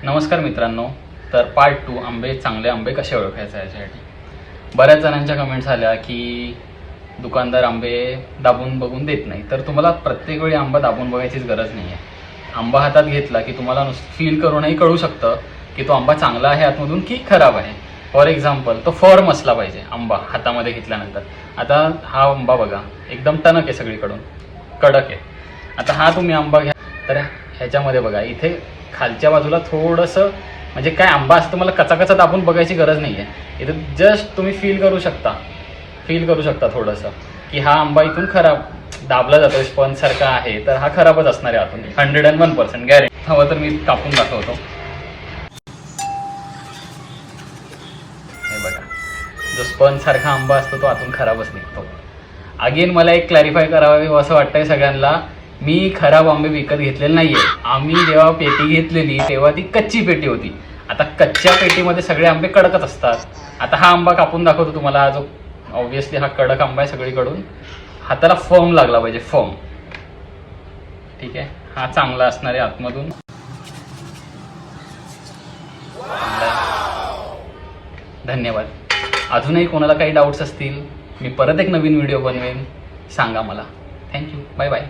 नमस्कार मित्रांनो. तर पार्ट 2 आंबे चांगले आंबे कसे ओळखायचे याच्यासाठी बऱ्याच जणांच्या कमेंट्स आल्या की दुकानदार आंबे दाबून बघून देत नाही. तर तुम्हाला प्रत्येक वेळी आंबा दाबून बघायचीच गरज नाही आहे. आंबा हातात घेतला की तुम्हाला फील करूनही कळू शकतं की तो आंबा चांगला आहे आतमधून की खराब आहे. फॉर एक्झाम्पल तो फर्म असला पाहिजे आंबा हातामध्ये घेतल्यानंतर. आता हा आंबा बघा एकदम टणक आहे, सगळीकडून कडक आहे. आता हा तुम्ही आंबा घ्या तर ह्याच्यामध्ये बघा इथे खालच्या बाजूला थोडंसं म्हणजे काय आंबा असं तुम्हाला कचा दाबून बघायची गरज नाही आहे. इथं जस्ट तुम्ही फील करू शकता थोडंसं की हा आंबा इथून खराब दाबला जातो, स्पंजसारखा आहे, तर हा खराबच असणार आहे आतून. 101% गॅरेंटी. हवं तर मी कापून दाखवतो. हे बघा, जो स्पंजसारखा आंबा असतो तो आतून खराबच निघतो. अगेन मला एक क्लॅरिफाय करावं असं वाटतंय सगळ्यांना, मी खराब आंबे विकत घेतलेले नाहीये. आम्ही जेव्हा पेटी घेतलेली तेव्हा ती कच्ची पेटी होती. आता कच्च्या पेटीमध्ये सगळे आंबे कडकच असतात. आता हा आंबा कापून दाखवतो तुम्हाला. जो ऑब्व्हियसली हा कडक आंबा आहे सगळीकडून, हाताला फर्म लागला पाहिजे, फर्म. ठीक आहे, हा चांगला असणार आहे आतमधून. धन्यवाद. अजूनही कोणाला काही डाऊट्स असतील मी परत एक नवीन व्हिडिओ बनवेन, सांगा मला. थँक्यू. Bye bye.